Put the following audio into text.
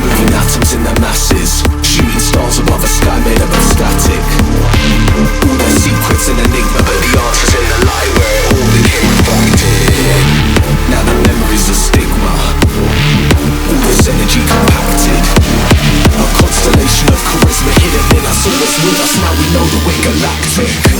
Moving atoms in the masses, shooting stars above a sky made up of static. All their secrets an enigma, but the answer's in the light where it all became reflected. Now the memory's a stigma, all this energy compacted. A constellation of charisma hidden in us, always with us, now we know that we're galactic.